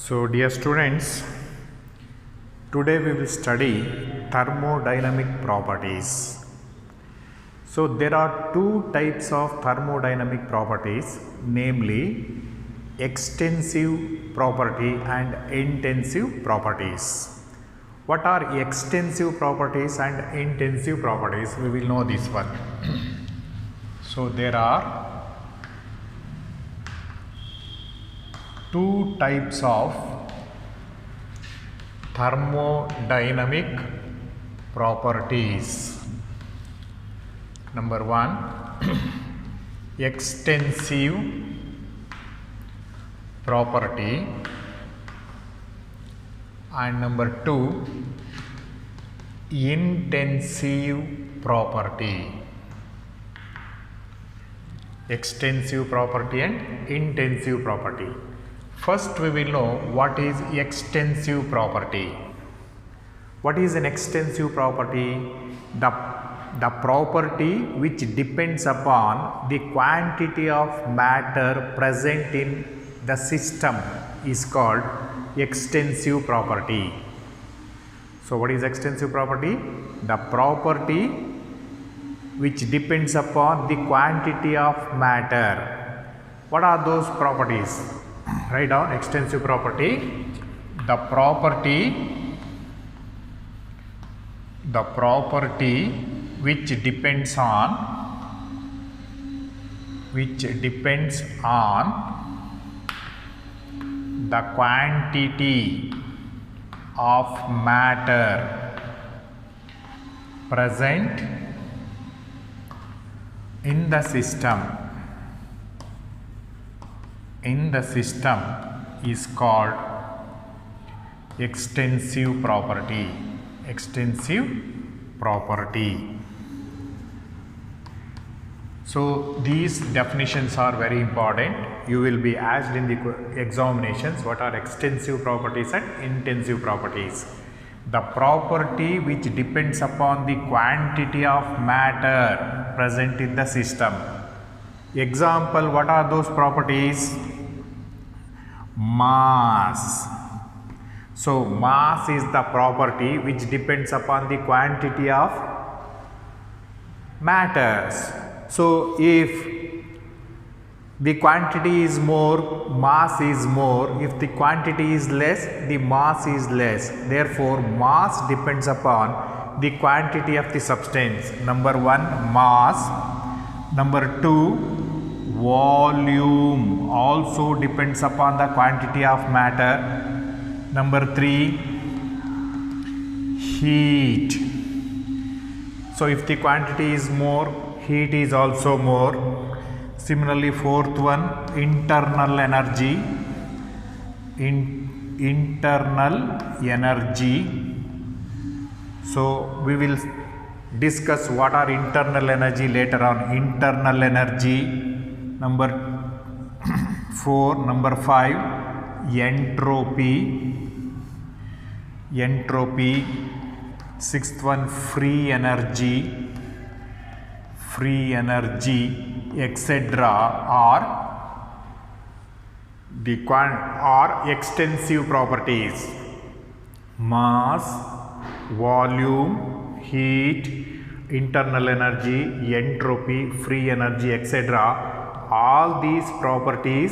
So, dear students, today we will study thermodynamic properties. So, there are two types of thermodynamic properties, namely extensive property and intensive properties. What are extensive properties and intensive properties? We will know this one. So, there are two types of thermodynamic properties. Number one, extensive property, and number two, intensive property. Extensive property and intensive property. First, we will know what is extensive property. What is an extensive property? The property which depends upon the quantity of matter present in the system is called extensive property. So, what is extensive property? The property which depends upon the quantity of matter. What are those properties? Write down extensive property. The property which depends on the quantity of matter present in the system is called extensive property. So these definitions are very important. You will be asked in the examinations what are extensive properties and intensive properties. The property which depends upon the quantity of matter present in the system. Example, what are those properties? Mass. So, mass is the property which depends upon the quantity of matters. So, if the quantity is more, mass is more. If the quantity is less, the mass is less. Therefore, mass depends upon the quantity of the substance. Number one, mass. Number two, volume also depends upon the quantity of matter. Number three, heat. So, if the quantity is more, heat is also more. Similarly, fourth one, internal energy. Internal energy. So, we will discuss what are internal energy later on. Internal energy. Number 4. Number 5, entropy. Sixth one, free energy, etc. are extensive properties. Mass, volume, heat, internal energy, entropy, free energy, etc. All these properties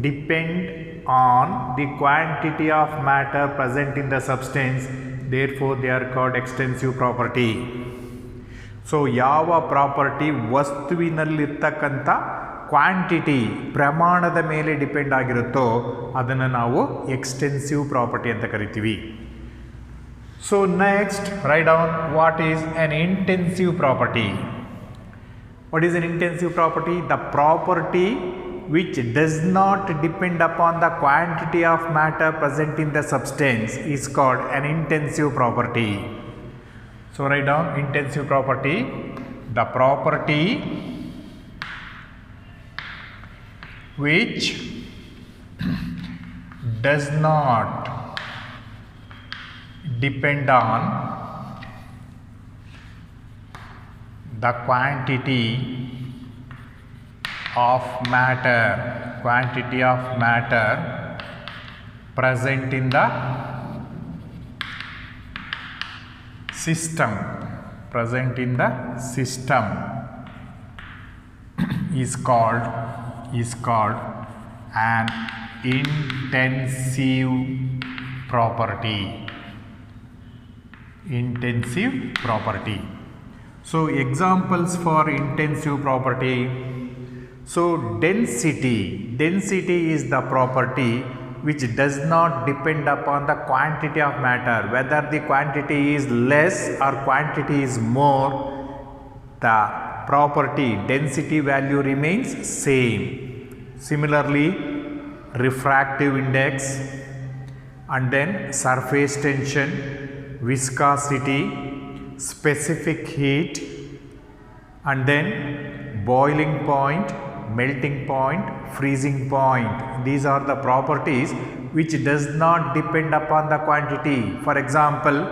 depend on the quantity of matter present in the substance. Therefore, they are called extensive property. So, ಯಾವ property ವಸ್ತುವಿನಲ್ಲಿರ್ತಕ್ಕಂಥ quantity ಪ್ರಮಾಣದ ಮೇಲೆ depend ಆಗಿರುತ್ತೋ ಅದನ್ನು ನಾವು extensive property ಅಂತ ಕರಿತೀವಿ. So, next write down what is an intensive property. What is an intensive property? The property which does not depend upon the quantity of matter present in the substance is called an intensive property. So, write down intensive property. The property which does not depend on the quantity of matter present in the system, present in the system is called an intensive property. Intensive property. So examples for intensive property. So density is the property which does not depend upon the quantity of matter, whether the quantity is less or quantity is more, the property density value remains same. Similarly, refractive index, and then surface tension, viscosity, specific heat, and then boiling point, melting point, freezing point. These are the properties which does not depend upon the quantity. For example,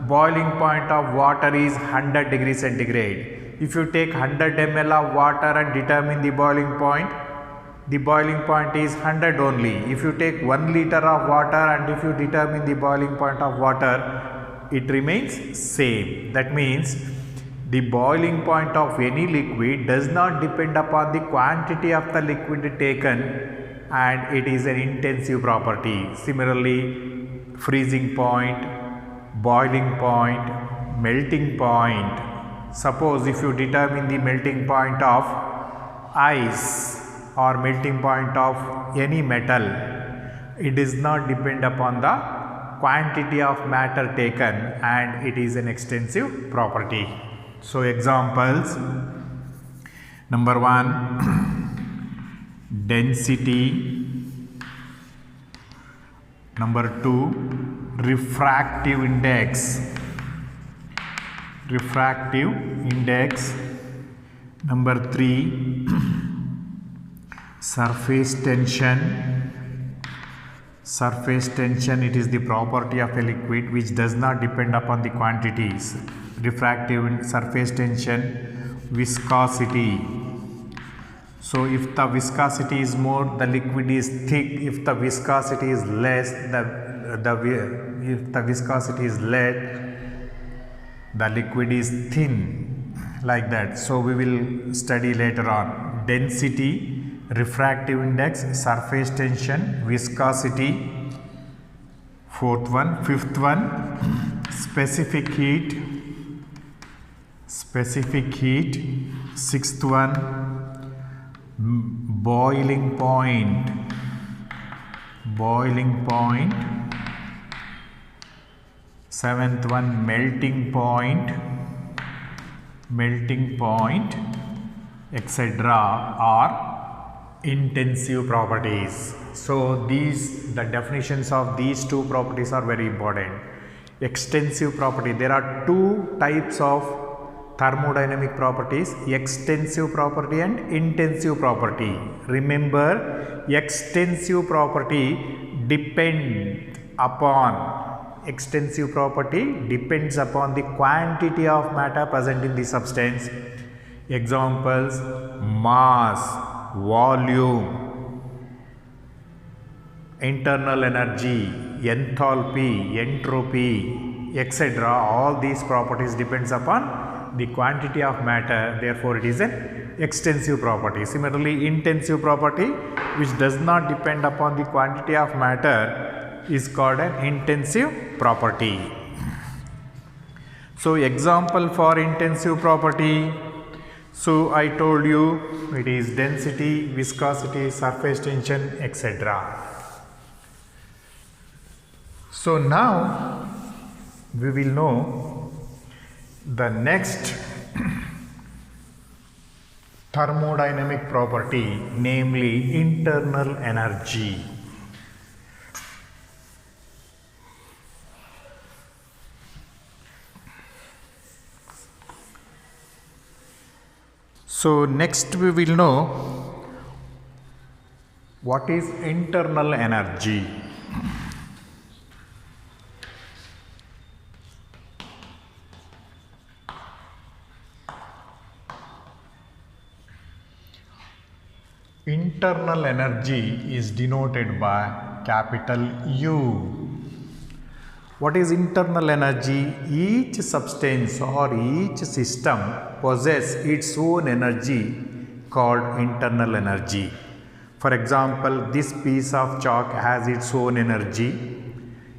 boiling point of water is 100 degrees centigrade. If you take 100 ml of water and determine the boiling point is 100 only. If you take 1 liter of water and if you determine the boiling point of water, it remains same. That means the boiling point of any liquid does not depend upon the quantity of the liquid taken, and it is an intensive property. Similarly, freezing point, boiling point, melting point. Suppose if you determine the melting point of ice or melting point of any metal, it does not depend upon the quantity of matter taken, and it is an extensive property. So examples: number 1, density; number 2, refractive index; number 3, surface tension. It is the property of a liquid which does not depend upon the quantities. Refractive surface tension, viscosity. So if the viscosity is more, the liquid is thick. If the viscosity is less, the liquid is thin, like that. So we will study later on. Density, refractive index, surface tension, viscosity. Fourth one. Fifth one, specific heat. Sixth one, boiling point. Seventh one, melting point, etc. are intensive properties. So the definitions of these two properties are very important. Extensive property, there are two types of thermodynamic properties: extensive property and intensive property. Remember, extensive property depends upon the quantity of matter present in the substance. Examples: mass, volume, internal energy, enthalpy, entropy, etc. All these properties depends upon the quantity of matter. Therefore, it is an extensive property. Similarly, intensive property, which does not depend upon the quantity of matter, is called an intensive property. So example for intensive property. So I told you it is density, viscosity, surface tension, etc. So now we will know the next thermodynamic property, namely internal energy. So next we will know what is internal energy. Internal energy is denoted by capital U. What is internal energy? Each substance or each system possesses its own energy called internal energy. For example, this piece of chalk has its own energy,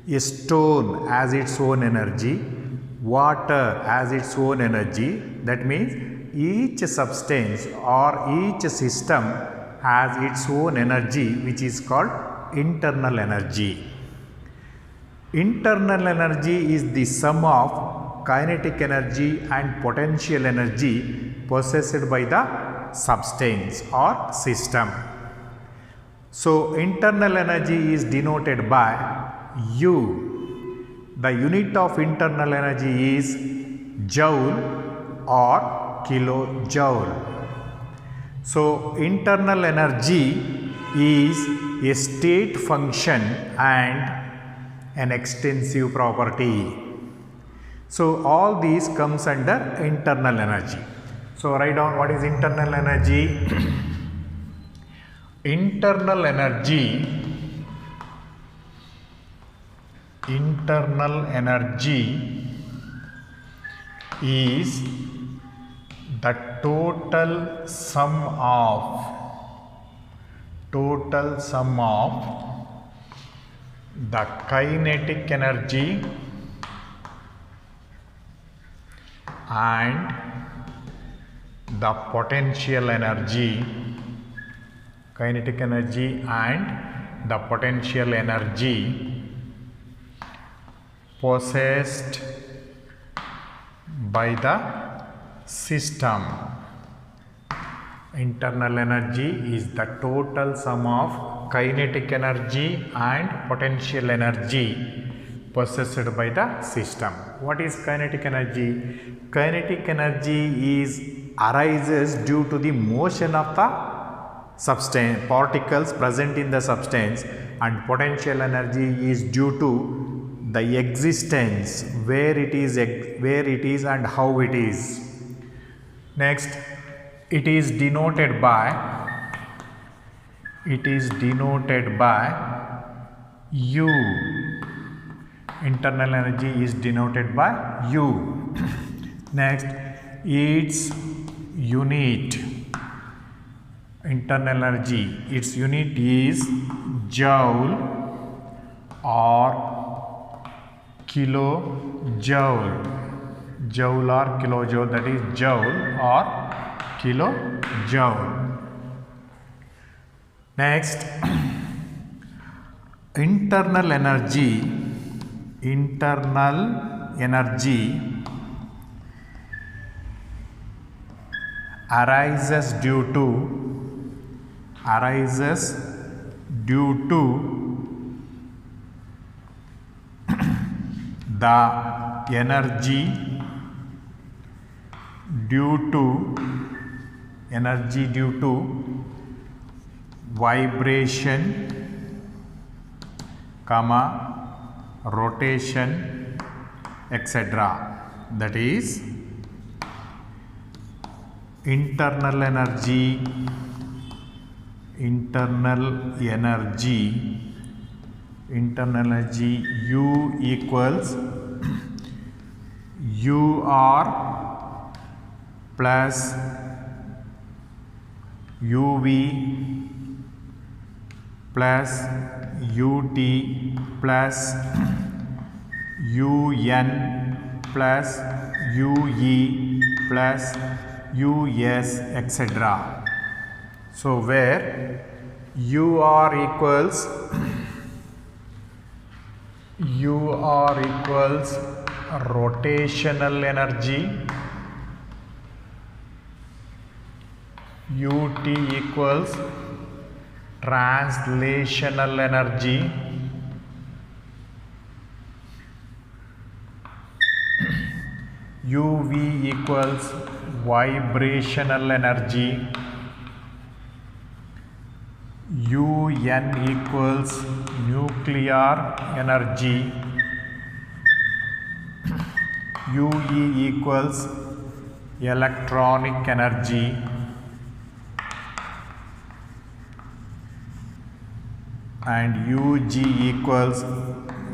a stone has its own energy, water has its own energy. That means each substance or each system has its own energy, which is called internal energy. Internal energy is the sum of kinetic energy and potential energy possessed by the substance or system. So, internal energy is denoted by U. The unit of internal energy is joule or kilojoule. So, internal energy is a state function and an extensive property. So, all these comes under internal energy. So, write down what is internal energy. Internal energy is the total sum of the kinetic energy and the potential energy. Kinetic energy and the potential energy possessed by the system. Internal energy is the total sum of kinetic energy and potential energy possessed by the system. What is kinetic energy? Kinetic energy arises due to the motion of the substance, particles present in the substance, and potential energy is due to the existence, where it is and how it is. Next, it is denoted by U. Internal energy is denoted by U. Next, its unit. Internal energy, its unit is joule or kilojoule. Joule or kilojoule, that is joule or kilojoule. Next, internal energy arises due to the energy due to vibration, rotation, etc. That is internal energy U equals UR plus UV plus UT plus UN plus UE plus US, etc. So, where UR equals rotational energy, UT equals translational energy, UV equals vibrational energy, UN equals nuclear energy, UE equals electronic energy, and Ug equals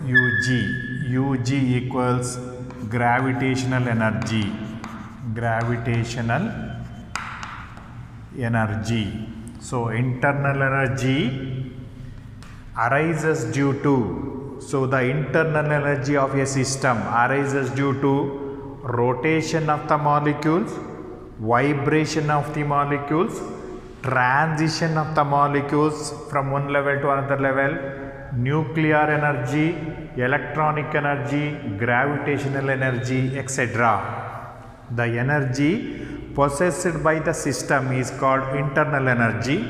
Ug equals gravitational energy. So internal energy arises due to, so the internal energy of a system arises due to rotation of the molecules, vibration of the molecules, transition of the molecules from one level to another level, nuclear energy, electronic energy, gravitational energy, etc. The energy possessed by the system is called internal energy.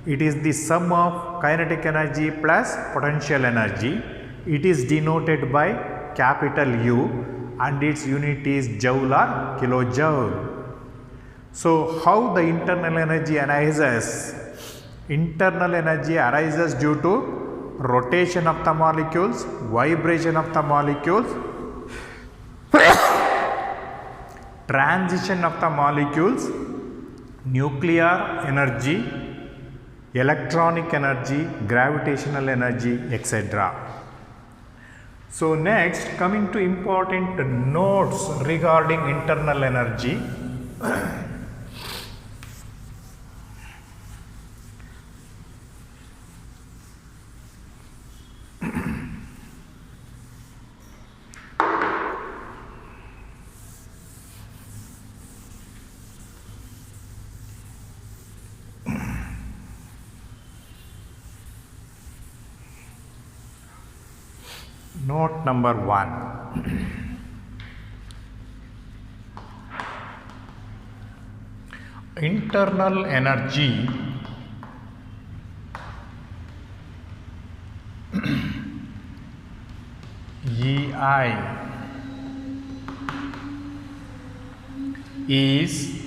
It is the sum of kinetic energy plus potential energy. It is denoted by capital U and its unit is joule or kilojoule. So, how the internal energy arises? Internal energy arises due to rotation of the molecules, vibration of the molecules, transition of the molecules, nuclear energy, electronic energy, gravitational energy, etc. So, next coming to important notes regarding internal energy. Note number 1. Internal energy EI is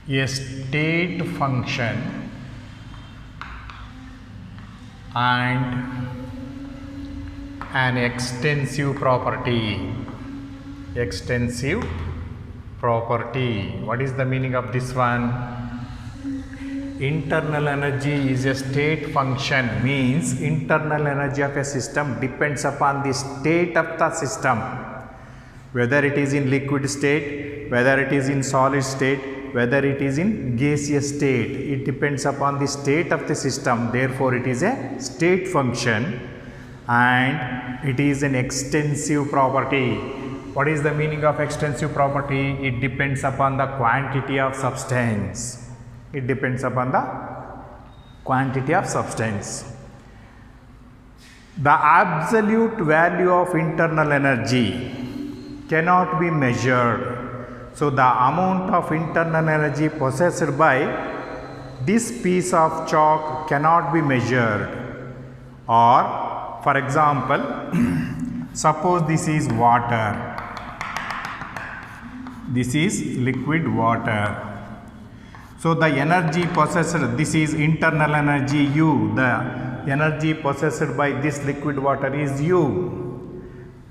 a state function and an extensive property. What is the meaning of this one? Internal energy is a state function, means internal energy of a system depends upon the state of the system, whether it is in liquid state, whether it is in solid state, whether it is in gaseous state. It depends upon the state of the system, therefore it is a state function and it is an extensive property. What is the meaning of extensive property? It depends upon the quantity of substance. It depends upon the quantity of substance. The absolute value of internal energy cannot be measured. So, the amount of internal energy possessed by this piece of chalk cannot be measured. Or for example, suppose this is water, this is liquid water. So, the energy possessed, this is internal energy U, the energy possessed by this liquid water is U.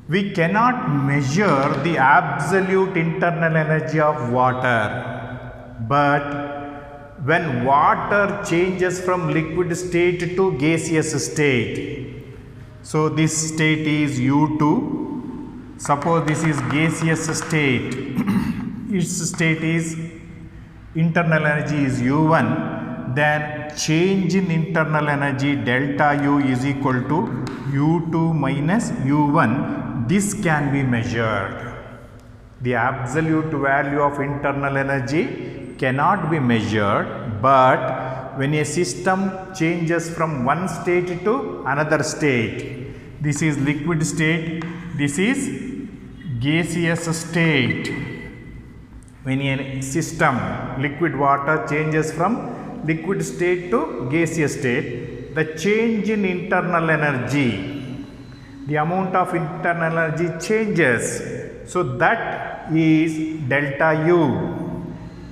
We cannot measure the absolute internal energy of water, but when water changes from liquid state to gaseous state, so this state is U2, suppose this is gaseous state, its state is internal energy is U1, then change in internal energy delta U is equal to U2 minus U1, this can be measured. The absolute value of internal energy cannot be measured, but when a system changes from one state to another state, this is liquid state, this is gaseous state. When a system, liquid water changes from liquid state to gaseous state, the change in internal energy, the amount of internal energy changes. So, that is delta U.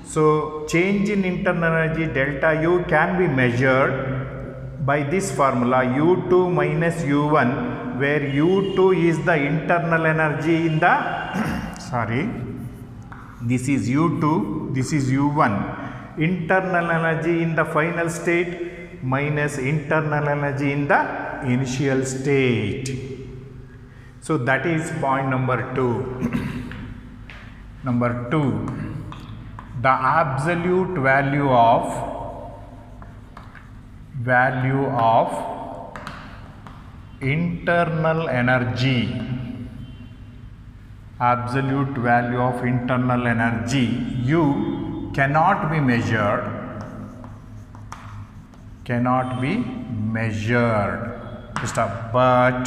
So, change in internal energy delta U can be measured by this formula U2 minus U1, where U2 is the internal energy in the this is U2, this is U1. Internal energy in the final state, minus internal energy in the initial state. So that is point number 2. Number 2, the absolute value of internal energy, absolute value of internal energy U cannot be measured, but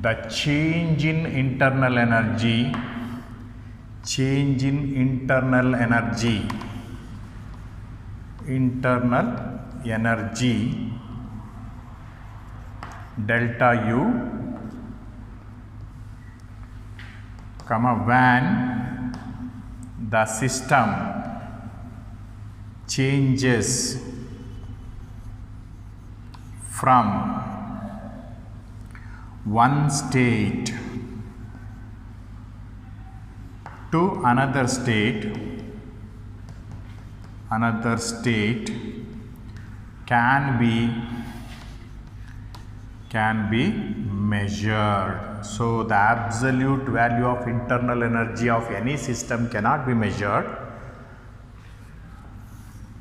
the change in internal energy delta U, when the system changes from one state to another state can be measured. So the absolute value of internal energy of any system cannot be measured,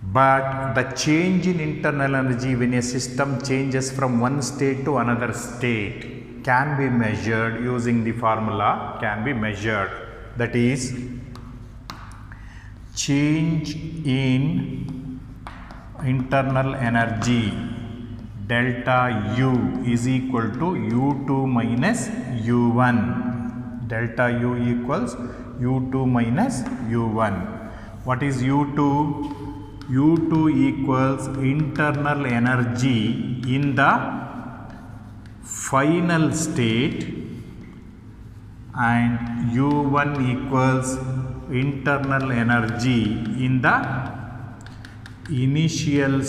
but the change in internal energy when a system changes from one state to another state can be measured using the formula can be measured. That is, change in internal energy delta U is equal to U2 minus U1. Delta U equals U2 minus U1. What is U2? U2 equals internal energy in the final state, and U1 equals internal energy in the initial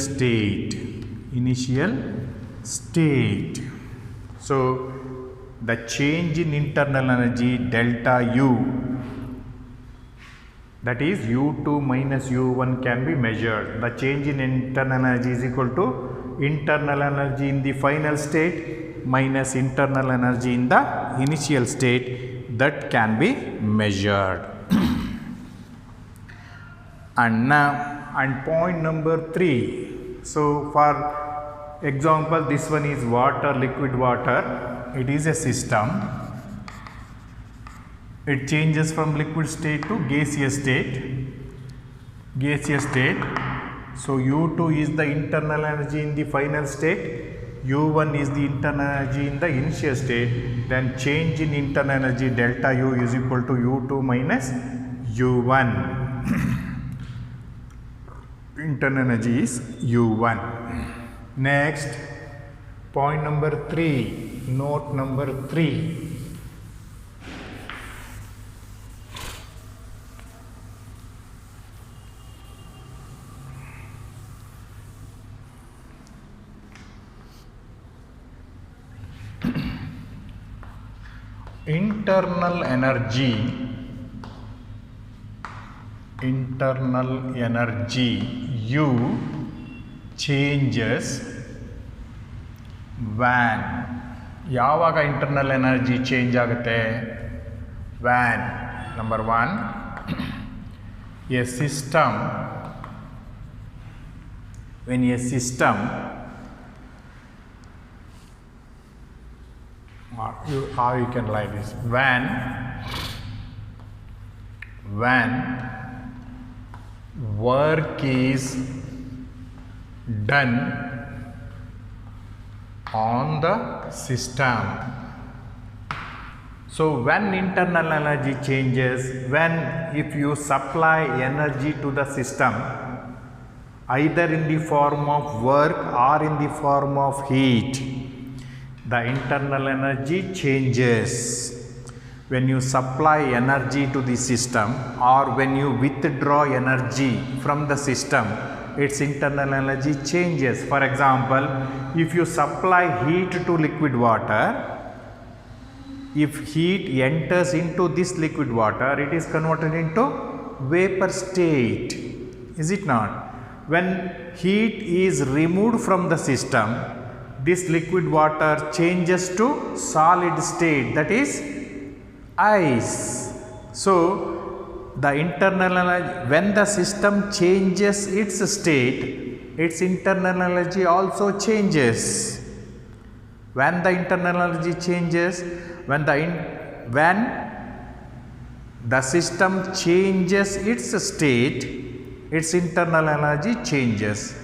state. So the change in internal energy delta U, that is U2 minus U1, can be measured. The change in internal energy is equal to internal energy in the final state minus internal energy in the initial state, that can be measured. And point number 3. So for example, this one is water, liquid water. It is a system. It changes from liquid state to gaseous state. So U2 is the internal energy in the final state. U1 is the internal energy in the initial state. Then change in internal energy delta U is equal to U2 minus U1. Internal energy is U1. Next, point number 3, note number 3. Internal energy U changes when, ಯಾವಾಗ internal energy change ಆಗುತ್ತೆ? When, number 1, a system, when a system, how you can write this, when work is done on the system. So when internal energy changes, when if you supply energy to the system, either in the form of work or in the form of heat, the internal energy changes. When you supply energy to the system or when you withdraw energy from the system, its internal energy changes. For example, if you supply heat to liquid water, if heat enters into this liquid water, it is converted into vapor state, is it not? when heat is removed from the system, this liquid water changes to solid state, that is ice. So the internal energy, when the system changes its state, its internal energy also changes. When the internal energy changes, when the system changes its state, its internal energy changes.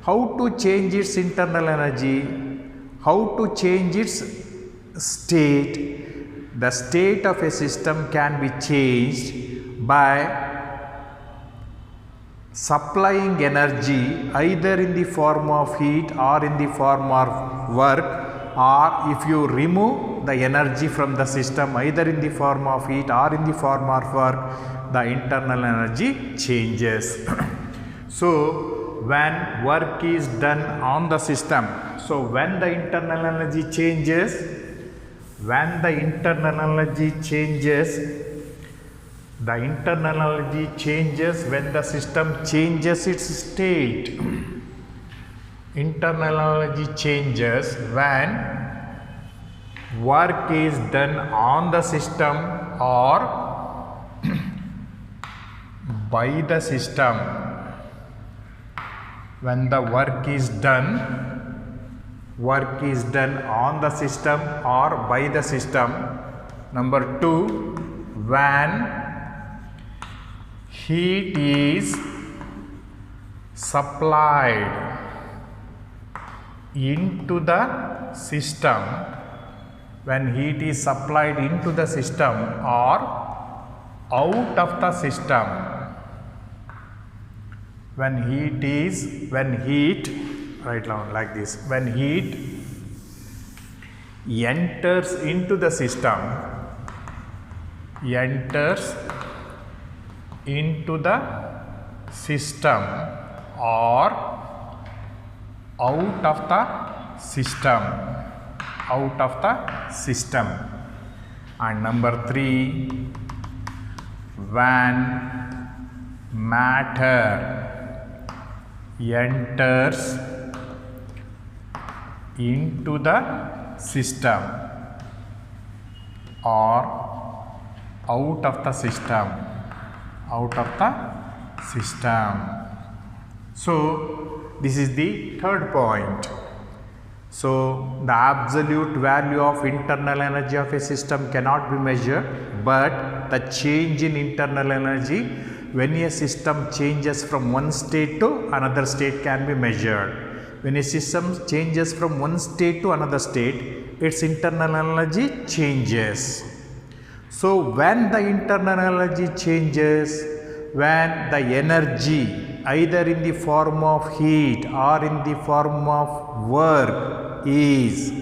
How to change its internal energy? How to change its state? The state of a system can be changed by supplying energy either in the form of heat or in the form of work, or if you remove the energy from the system either in the form of heat or in the form of work, the internal energy changes. So when work is done on the system, so when the internal energy changes, when the internal energy changes when the system changes its state. Internal energy changes when work is done on the system or by the system. When the work is done on the system or by the system. Number 2, when heat is supplied into the system, when heat is supplied into the system or out of the system. When heat write down like this, when heat enters into the system, or out of the system. And number 3, when matter enters into the system or out of the system. So this is the third point. So the absolute value of internal energy of a system cannot be measured, but the change in internal energy when a system changes from one state to another state can be measured. When a system changes from one state to another state, its internal energy changes. So when the internal energy changes, when the energy either in the form of heat or in the form of work is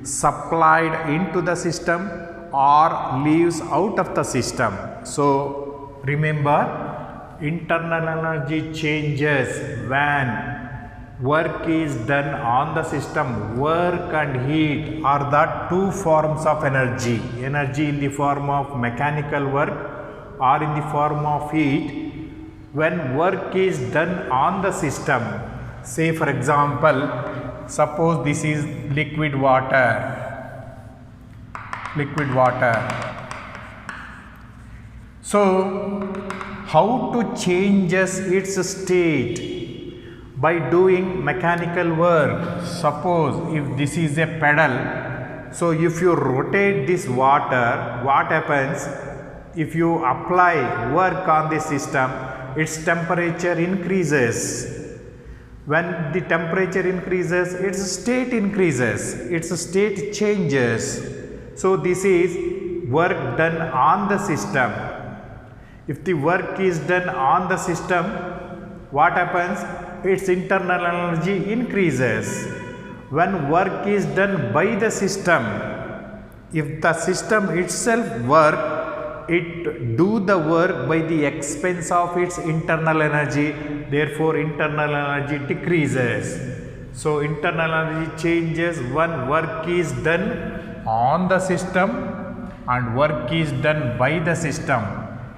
supplied into the system or leaves out of the system. So remember, internal energy changes when work is done on the system. Work and heat are the two forms of energy. Energy in the form of mechanical work or in the form of heat. When work is done on the system, say for example, suppose this is liquid water. So how to changes its state? By doing mechanical work. Suppose if this is a pedal, so if you rotate this water, what happens? If you apply work on the system, its temperature increases. When the temperature increases, its state increases, its state changes. So this is work done on the system. If the work is done on the system, what happens? Its internal energy increases. When work is done by the system, if the system itself work, it do the work by the expense of its internal energy, therefore internal energy decreases. So internal energy changes when work is done on the system and work is done by the system.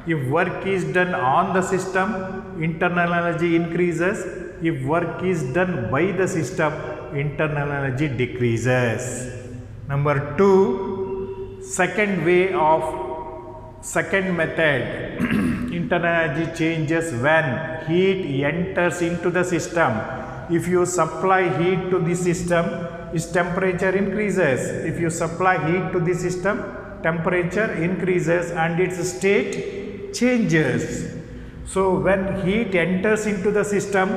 If work is done on the system, internal energy increases. If work is done by the system, internal energy decreases. Number 2, second method, internal energy changes when heat enters into the system. If you supply heat to the system, its temperature increases. If you supply heat to the system, temperature increases and its state changes. So when heat enters into the system,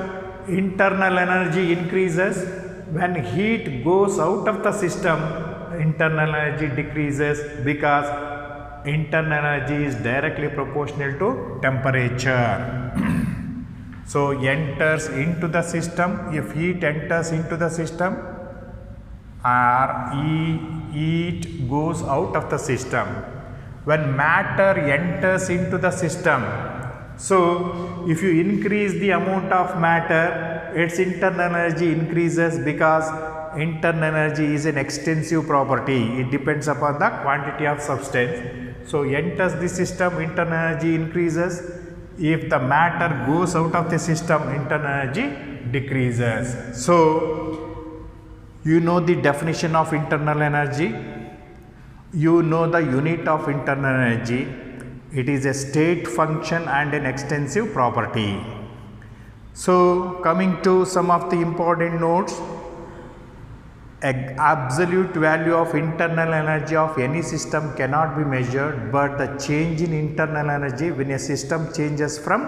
internal energy increases. When heat goes out of the system, internal energy decreases, because internal energy is directly proportional to temperature. So enters into the system, if heat enters into the system, or heat goes out of the system. When matter enters into the system, so if you increase the amount of matter, its internal energy increases, because internal energy is an extensive property. It depends upon the quantity of substance. So enters the system, internal energy increases. If the matter goes out of the system, internal energy decreases. So you know the definition of internal energy. You know the unit of internal energy. It is a state function and an extensive property. So coming to some of the important notes. Absolute value of internal energy of any system cannot be measured, but the change in internal energy when a system changes from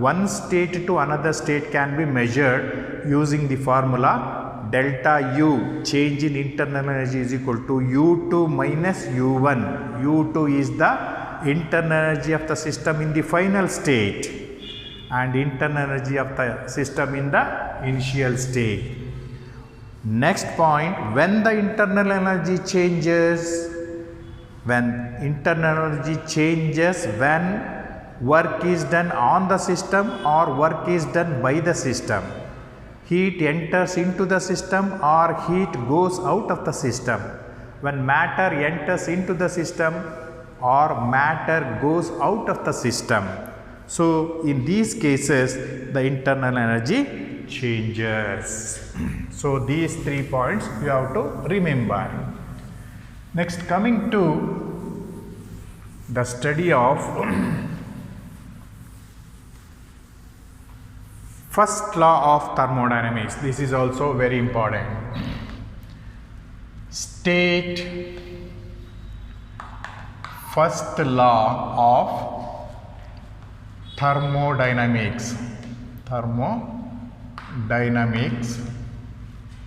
one state to another state can be measured using the formula delta U. Change in internal energy is equal to U2 minus U1. U2 is the internal energy of the system in the final state and internal energy of the system in the initial state. Next point, when the internal energy changes, when work is done on the system or work is done by the system. Heat enters into the system or heat goes out of the system. When matter enters into the system or matter goes out of the system. So in these cases, the internal energy changes. So these 3 points you have to remember. Next, coming to the study of first law of thermodynamics. This is also very important. State first law of thermodynamics.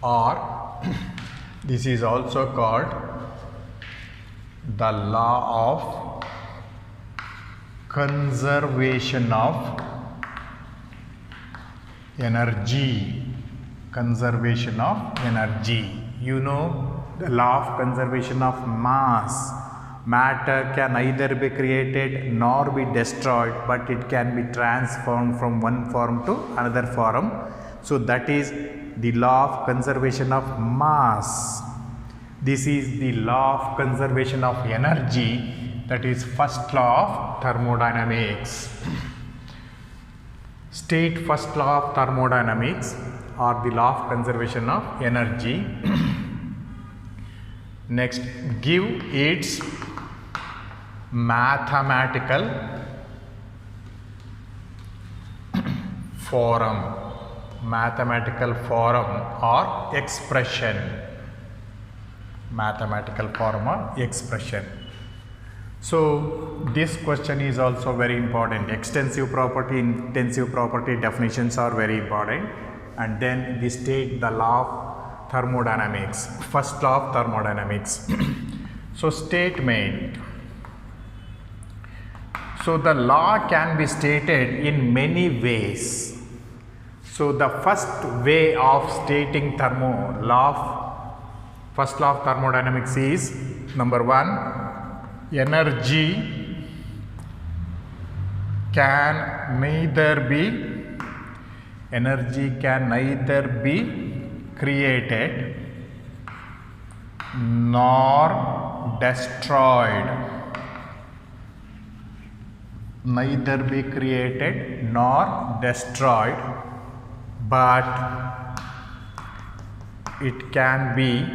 Or this is also called the law of conservation of energy. You know the law of conservation of mass. Matter can either be created nor be destroyed, but it can be transformed from one form to another form. So that is the law of conservation of mass. This is the law of conservation of energy. That is first law of thermodynamics. State first law of thermodynamics or the law of conservation of energy. Next, give its mathematical form or expression. So this question is also very important. Extensive property, intensive property definitions are very important. And then we state the law of thermodynamics, first law of thermodynamics. So statement. So the law can be stated in many ways. So the first way of stating first law of thermodynamics is number 1, energy can neither be created nor destroyed. but it can be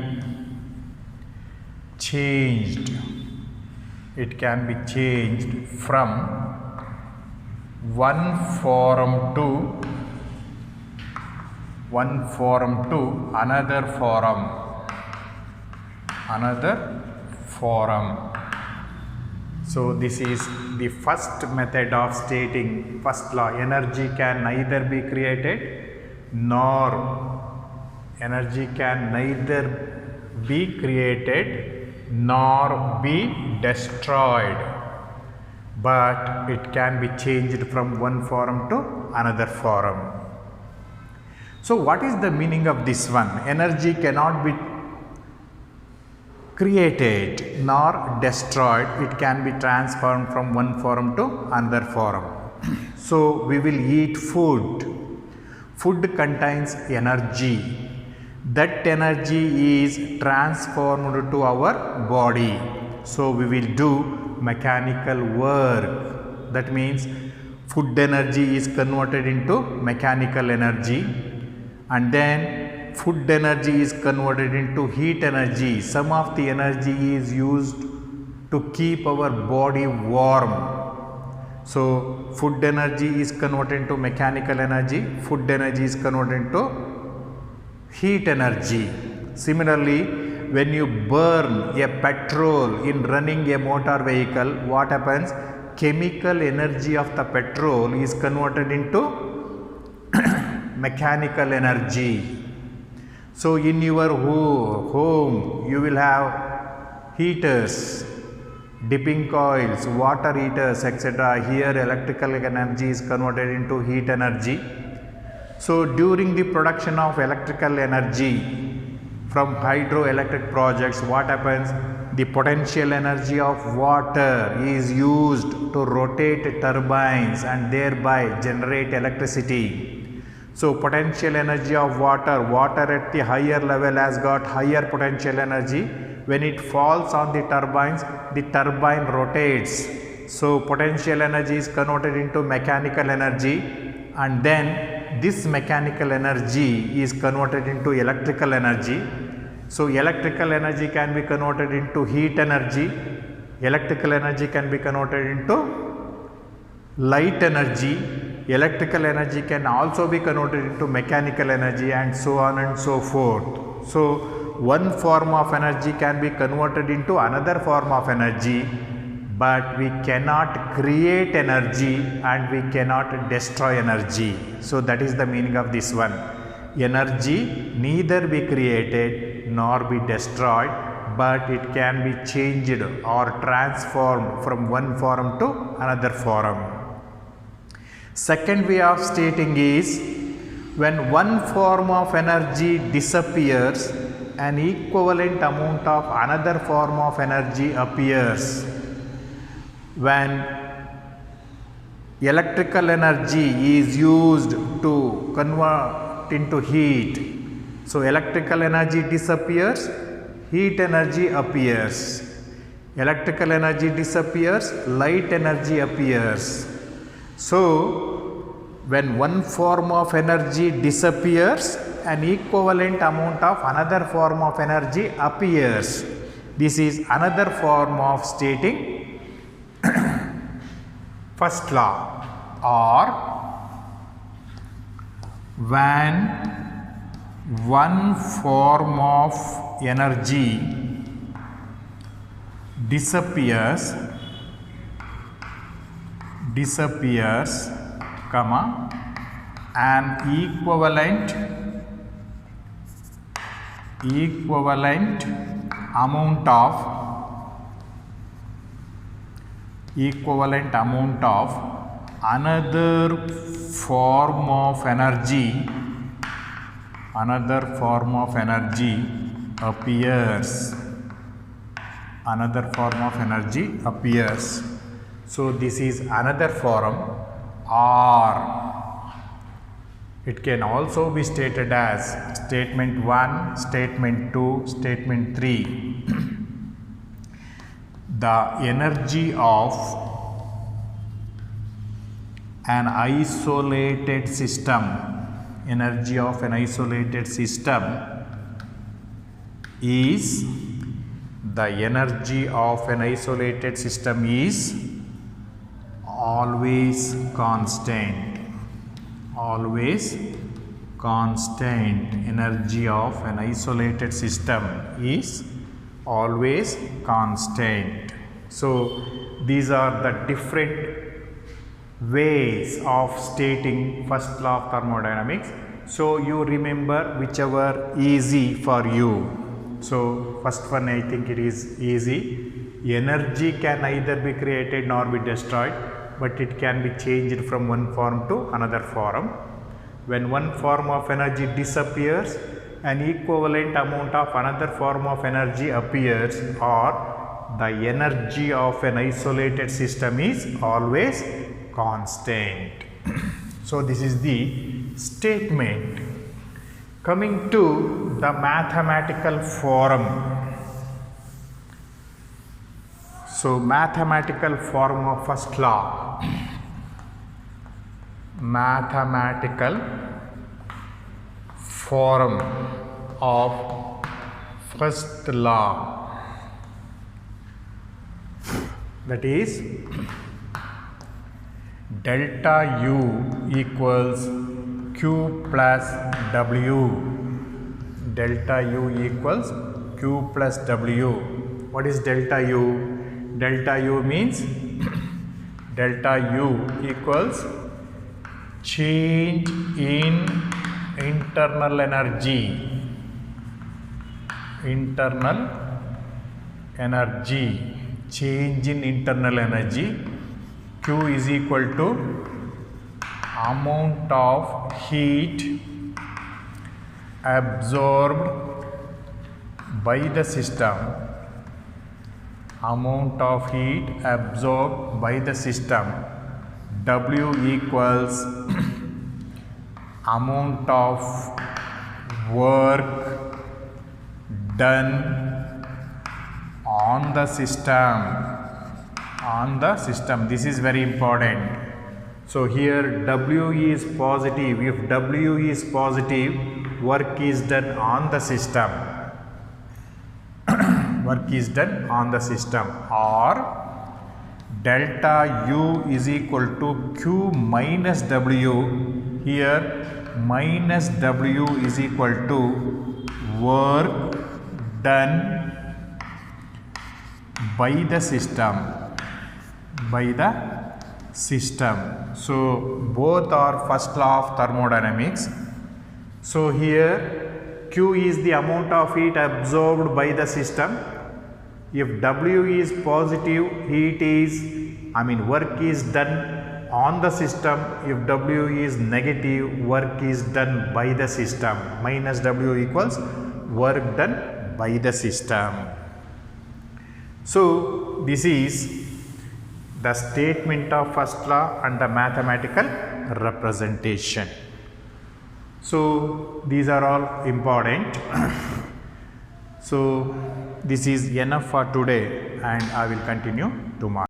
changed. It can be changed from one form to another form. So this is the first method of stating first law. Energy can neither be created nor be destroyed, but it can be changed from one form to another form. So what is the meaning of this one? Energy cannot be created nor destroyed, it can be transformed from one form to another form. So we will eat food. Food contains energy. That energy is transformed to our body. So we will do mechanical work. That means food energy is converted into mechanical energy, and then food energy is converted into heat energy. Some of the energy is used to keep our body warm. So food energy is converted into mechanical energy, food energy is converted into heat energy. Similarly, when you burn a petrol in running a motor vehicle, what happens? Chemical energy of the petrol is converted into mechanical energy. So in your home you will have heaters, dipping coils, water heaters, etc. Here electrical energy is converted into heat energy. So during the production of electrical energy from hydroelectric projects, what happens? The potential energy of water is used to rotate turbines and thereby generate electricity. So potential energy of water at the higher level has got higher potential energy. When it falls on the turbines, the turbine rotates. So potential energy is converted into mechanical energy, and then this mechanical energy is converted into electrical energy. So electrical energy can be converted into heat energy, electrical energy can be converted into light energy, electrical energy can also be converted into mechanical energy, and so on and so forth. So one form of energy can be converted into another form of energy, but we cannot create energy and we cannot destroy energy. So that is the meaning of this one. Energy neither be created nor be destroyed, but it can be changed or transformed from one form to another form. Second way of stating is, when one form of energy disappears, an equivalent amount of another form of energy appears. When electrical energy is used to convert into heat, so electrical energy disappears, heat energy appears. Electrical energy disappears, light energy appears. So when one form of energy disappears, an equivalent amount of another form of energy appears. This is another form of stating first law. Or when one form of energy disappears, an equivalent amount of another form of energy appears. So this is another form. Or it can also be stated as statement 1, statement 2, statement 3. The energy of an isolated system energy of an isolated system is, the energy of an isolated system is always constant. Always constant. Energy of an isolated system is always constant. So these are the different ways of stating first law of thermodynamics. So you remember whichever easy for you. So first one, I think it is easy. Energy can neither be created nor be destroyed, but it can be changed from one form to another form. When one form of energy disappears, an equivalent amount of another form of energy appears, or the energy of an isolated system is always constant. So this is the statement. Coming to the mathematical form. So mathematical form of first law. Mathematical form of first law, that is delta U equals Q plus W. Delta U equals Q plus W. What is delta U? Delta U means delta U equals change in internal energy. Internal energy. Change in internal energy. Q is equal to amount of heat absorbed by the system. Amount of heat absorbed by the system. W equals amount of work done on the system. On the system. This is very important. So here W is positive. If W is positive, work is done on the system. Work is done on the system. Or delta U is equal to Q minus W. Here minus W is equal to work done by the system. By the system. So both are first law of thermodynamics. So here Q is the amount of heat absorbed by the system. If W is positive, work is done on the system. If W is negative, work is done by the system. Minus W equals work done by the system. So this is the statement of first law and the mathematical representation. So these are all important. So this is enough for today, and I will continue tomorrow.